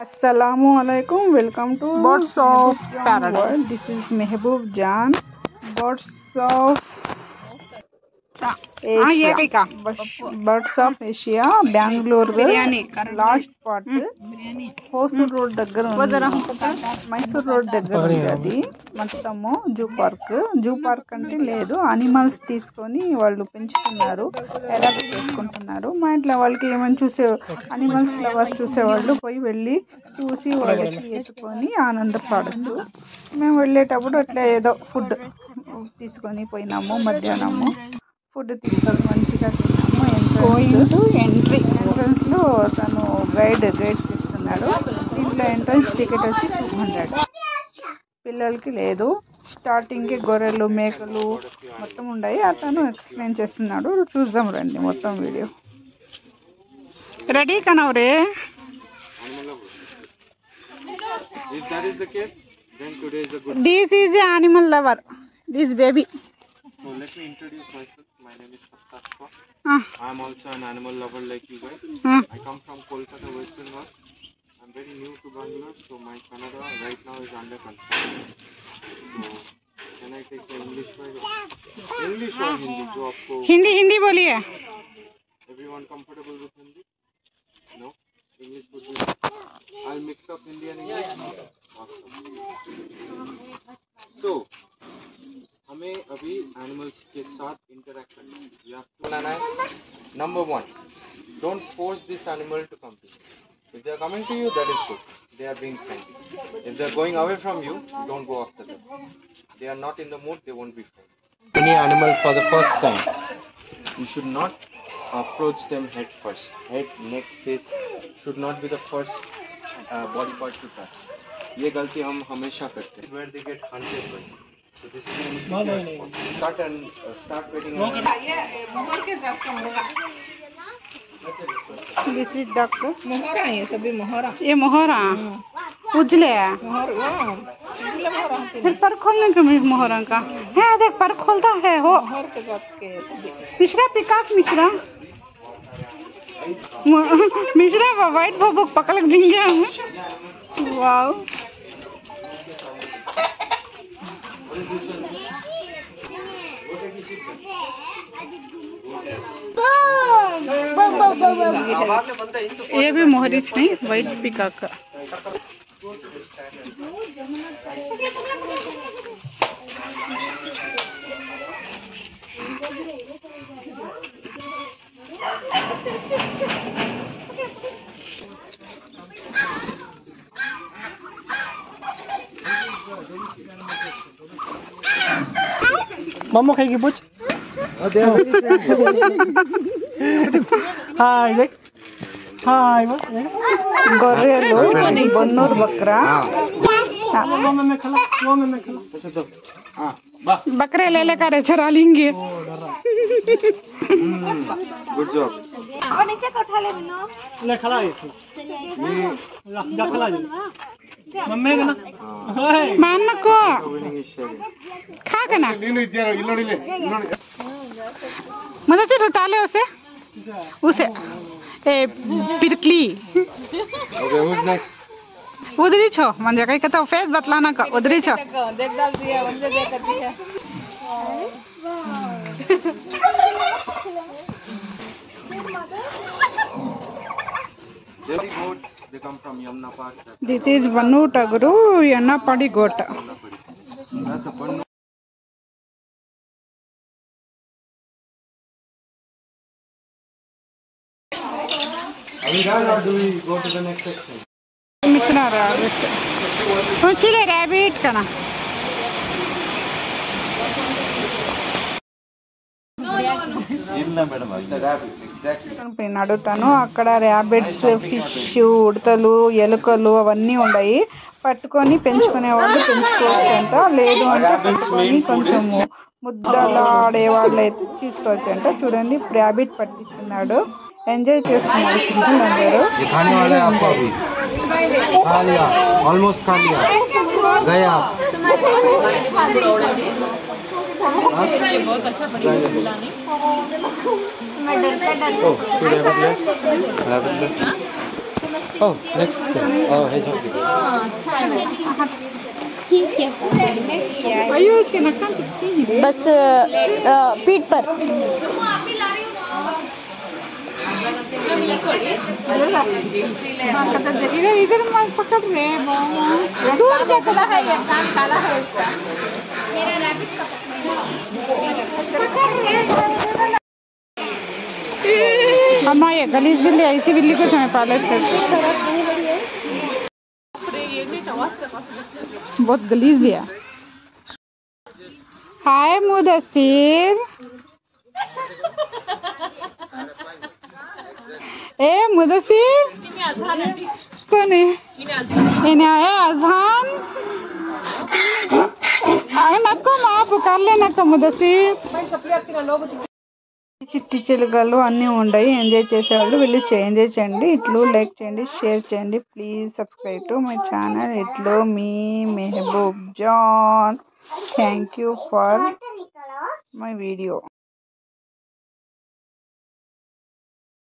Assalamualaikum. Welcome to Birds of Paradise. World. This is Mehboob Jan. Birds of Asia. Birds of Asia. Bangalore. Last part Hosur road దగ్గర Mysore road దగ్గర ఉంది. అది మొత్తము zoo park అంటే లేదు, animals తీసుకొని వాళ్ళు పెంచుతున్నారు, అడాప్ట్ చేసుకుంటున్నారు. మా ఇంట్లో వాళ్ళకి ఏమైనా అనిమల్స్ లవర్స్ చూసేవాళ్ళు వెళ్ళి చూసి వాళ్ళకి ఎత్తుకొని ఆనందపడచ్చు. మేము వెళ్ళేటప్పుడు అట్లా ఏదో ఫుడ్ తీసుకొని పోయినాము. మధ్యాహ్నము ఫుడ్ తీసుకొని మంచిగా తిన్నాము. ఎంట్రన్స్ లో తను గైడ్ చేస్తున్నాడు. దీంట్లో ఎంట్రన్స్ టికెట్ వచ్చి 200. పిల్లలకి లేదు. స్టార్టింగ్ గొర్రెలు మేకలు మొత్తం ఉన్నాయి. అతను ఎక్స్ప్లెయిన్ చేస్తున్నాడు. చూద్దాం రండి మొత్తం వీడియో. రెడీ కనవరే. If that is the case, then today is a good day. This is the animal lover. This baby. So let me introduce myself. My name is Saptarshwa. I am also an animal lover like you guys. I come from Kolkata, West Bengal. I am very new to Bangalore, so my Kannada right now is under construction. So can I take the English word? English or Hindi? जो आपको हिंदी बोलिए. Everyone comfortable with Hindi? No? English would be. I'll mix up Hindi and English. Awesome. So हमें अभी animals के साथ interact करना है. You have to learn है. Number 1, don't force this animal to come to you. If they are coming to you, that is good. They are being friendly. If they are going away from you, don't go after them. They are not in the mood, they won't be friendly. Any animal for the first time, you should not approach them head first. Head, neck, face should not be the first body part to touch. ये गलती हम हमेशा करते हैं. Where they get hunted by. So this is an insecure spot. Start waiting. This is doctor. मोहरा है, ये सभी मोहरा. ये मोहरा उजले है. फिर पर खोलने के मोहरा का है. देख पर खोलता है हो. मिश्रा पिकास मिश्रा वाइट भोबक पकड़ जिंगे. वाओ. ये भी मोहरीच नहीं, वाइट पिकाक. मम्मा खाएगी पूछ. हाय नेक्स्ट. हाय గొర్రెలు బొన్నూరు బక్రా. बकरे ले लेकर चरा लेंगे. Good job. नीचे को उठा ले बिनो. ले खला ये जा खला मम्मी का ना. मान को Winning is sharing. खा के ना मदद से उठा ले उसे ए पिरकली. Okay, who's next? उधरी छो मंजे कहीं कहता फेस बतलाना का. उधरी छो देख डाल दिया वंजे देख कर दिया. Delhi goats, they come from Yamuna Park. This is Bannu Taguru Yannapadi goat. That's a Bannu. Are we done or do we go to the next section? Mishra rabbit. पूछिले रैबिट का ना. నడుతాను. అక్కడ ర్యాబిట్స్, ఫిష్, ఉడతలు, ఎలుకలు అవన్నీ ఉన్నాయి. పట్టుకొని పెంచుకునే వాళ్ళు పెంచుకోవచ్చు అంట. లేదు అంటే పట్టుకొని కొంచెము ముద్దలాడే వాళ్ళు అయితే తీసుకోవచ్చు అంట. చూడండి ర్యాబిట్ పట్టిస్తున్నాడు. ఎంజాయ్ చేస్తున్నారు పిల్లలందరూ. Almost खा लिया. गया. बहुत अच्छा खिलाने. Oh, rabbit. नेक्स्ट है ठीक है नेक्स्ट क्या है अयो इसके नक्कान चिपकी है बस पीठ पर इधर इधर मत पकड़ रहे दूर जाकर है ये कान काला है इसका अम्मा ये गलीज बिल्ली ऐसी बिल्ली को हमें पाले थे बहुत गलीज है हाय मुदस्सिर ए मुदस्सिर कौन है इन्हें आया अजहान आए नक्को माँ पुकार ले नक्को मुदस्सिर చిట్టి చిలుకలు అన్నీ ఉన్నాయి ఎంజాయ్ చేసేవాళ్ళు వెళ్ళి ఎంజాయ్ చేయండి ఇట్లు లైక్ చేయండి షేర్ చేయండి please subscribe to my channel ఇట్లు మీ Mehboob Jan thank you for my video